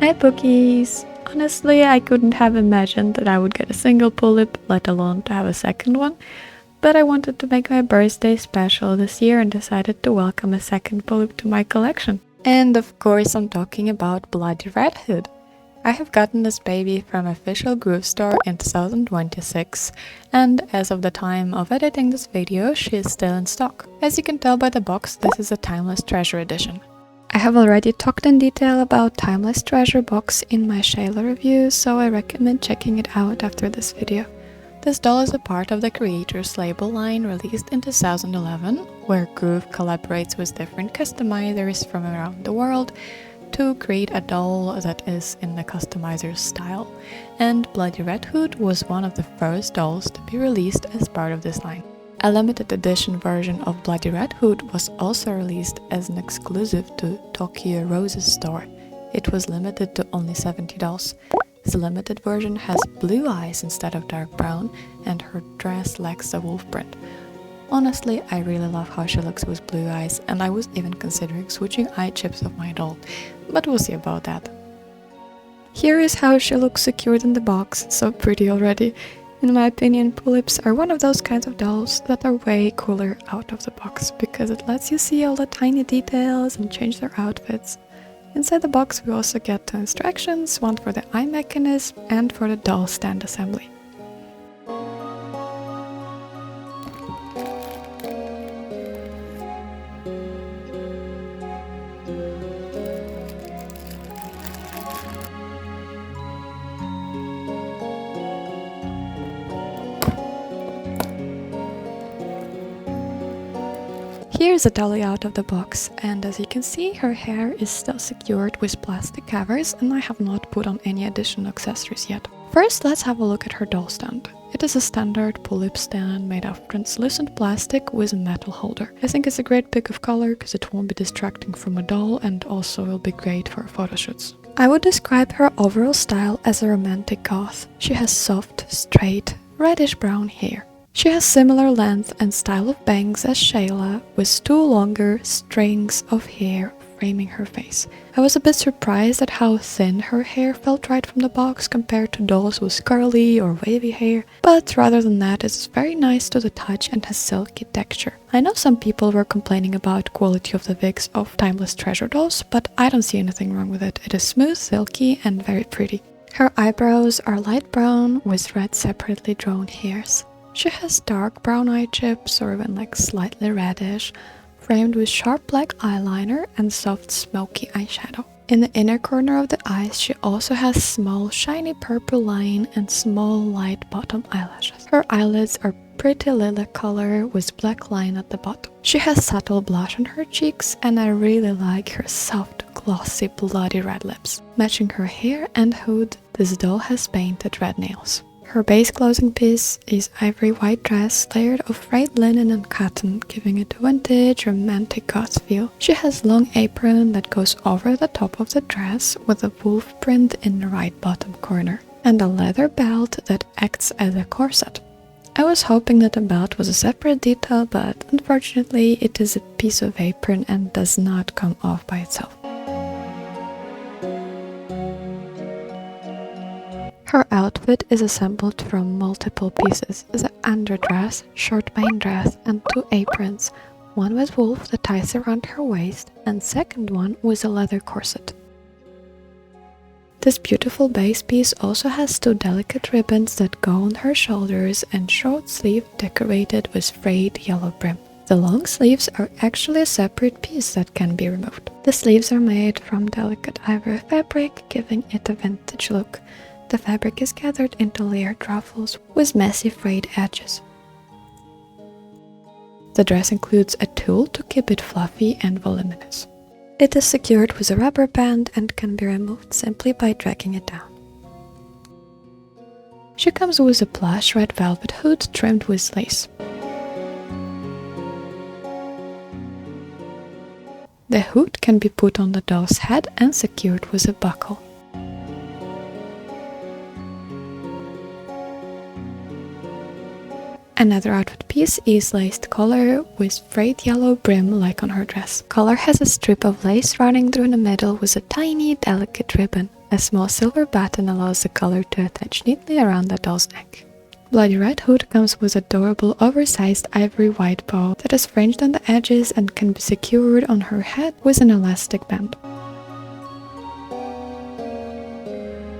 Hi Bookies! Honestly, I couldn't have imagined that I would get a single Pullip, let alone to have a second one, but I wanted to make my birthday special this year and decided to welcome a second Pullip to my collection. And of course I'm talking about Bloody Red Hood. I have gotten this baby from official Groove Store in 2026, and as of the time of editing this video, she is still in stock. As you can tell by the box, this is a Timeless Treasure edition. I have already talked in detail about Timeless Treasure box in my Shayla review, so I recommend checking it out after this video. This doll is a part of the Creators label line released in 2011, where Groove collaborates with different customizers from around the world to create a doll that is in the customizer's style, and Bloody Red Hood was one of the first dolls to be released as part of this line. A limited edition version of Bloody Red Hood was also released as an exclusive to Tokyo Rose's store. It was limited to only 70 dolls. The limited version has blue eyes instead of dark brown, and her dress lacks a wolf print. Honestly, I really love how she looks with blue eyes, and I was even considering switching eye chips of my doll, but we'll see about that. Here is how she looks secured in the box, so pretty already. In my opinion, Pullips are one of those kinds of dolls that are way cooler out of the box, because it lets you see all the tiny details and change their outfits. Inside the box we also get two instructions, one for the eye mechanism and for the doll stand assembly. Here's a dolly out of the box, and as you can see, her hair is still secured with plastic covers, and I have not put on any additional accessories yet. First, let's have a look at her doll stand. It is a standard Pullip stand made of translucent plastic with a metal holder. I think it's a great pick of color because it won't be distracting from a doll and also will be great for photo shoots. I would describe her overall style as a romantic goth. She has soft, straight, reddish brown hair. She has similar length and style of bangs as Shayla, with two longer strings of hair framing her face. I was a bit surprised at how thin her hair felt right from the box compared to dolls with curly or wavy hair, but rather than that, it's very nice to the touch and has silky texture. I know some people were complaining about quality of the wigs of Timeless Treasure dolls, but I don't see anything wrong with it. It is smooth, silky and very pretty. Her eyebrows are light brown with red separately drawn hairs. She has dark brown eye chips, or even like slightly reddish, framed with sharp black eyeliner and soft smoky eyeshadow. In the inner corner of the eyes, she also has small shiny purple line and small light bottom eyelashes. Her eyelids are pretty lilac color with black line at the bottom. She has subtle blush on her cheeks, and I really like her soft, glossy, bloody red lips. Matching her hair and hood, this doll has painted red nails. Her base clothing piece is ivory white dress layered of frayed linen and cotton, giving it a vintage, romantic goth feel. She has long apron that goes over the top of the dress with a wolf print in the right bottom corner, and a leather belt that acts as a corset. I was hoping that the belt was a separate detail, but unfortunately it is a piece of apron and does not come off by itself. Her outfit is assembled from multiple pieces: the underdress, short main dress and two aprons, one with wolf that ties around her waist and second one with a leather corset. This beautiful base piece also has two delicate ribbons that go on her shoulders and short sleeve decorated with frayed yellow brim. The long sleeves are actually a separate piece that can be removed. The sleeves are made from delicate ivory fabric, giving it a vintage look. The fabric is gathered into layered ruffles with messy frayed edges. The dress includes a tulle to keep it fluffy and voluminous. It is secured with a rubber band and can be removed simply by dragging it down. She comes with a plush red velvet hood trimmed with lace. The hood can be put on the doll's head and secured with a buckle. Another outfit piece is laced collar with frayed yellow brim like on her dress. Collar has a strip of lace running through the middle with a tiny delicate ribbon. A small silver button allows the collar to attach neatly around the doll's neck. Bloody Red Hood comes with adorable oversized ivory white bow that is fringed on the edges and can be secured on her head with an elastic band.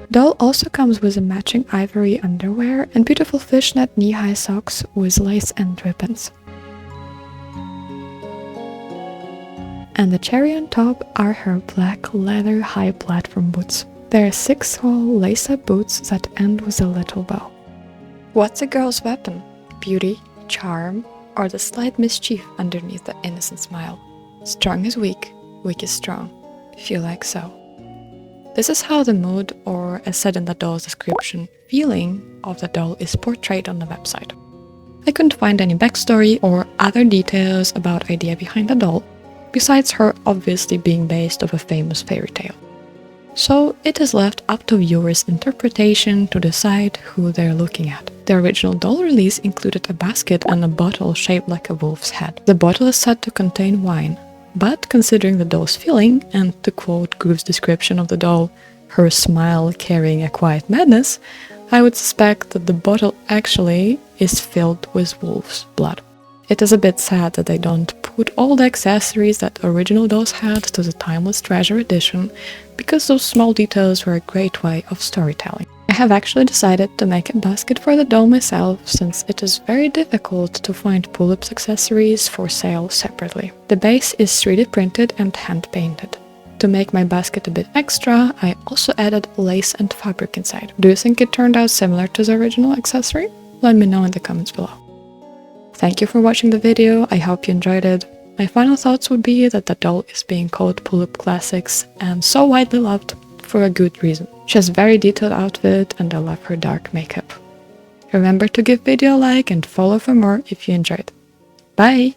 Doll also comes with a matching ivory underwear and beautiful fishnet knee-high socks with lace and ribbons. And the cherry on top are her black leather high platform boots. There are 6 small lace-up boots that end with a little bow. What's a girl's weapon? Beauty, charm, or the slight mischief underneath the innocent smile? Strong is weak, weak is strong. Feel like so. This is how the mood, or as said in the doll's description, feeling of the doll is portrayed on the website. I couldn't find any backstory or other details about the idea behind the doll, besides her obviously being based off a famous fairy tale. So it is left up to viewers' interpretation to decide who they're looking at. The original doll release included a basket and a bottle shaped like a wolf's head. The bottle is said to contain wine, but considering the doll's feeling, and to quote Groove's description of the doll, her smile carrying a quiet madness, I would suspect that the bottle actually is filled with wolf's blood. It is a bit sad that they don't put all the accessories that original dolls had to the Timeless Treasure edition, because those small details were a great way of storytelling. I have actually decided to make a basket for the doll myself, since it is very difficult to find Pullip's accessories for sale separately. The base is 3D printed and hand painted. To make my basket a bit extra, I also added lace and fabric inside. Do you think it turned out similar to the original accessory? Let me know in the comments below. Thank you for watching the video, I hope you enjoyed it. My final thoughts would be that the doll is being called Pullip Classics and so widely loved for a good reason. She has a very detailed outfit and I love her dark makeup. Remember to give video a like and follow for more if you enjoyed. Bye!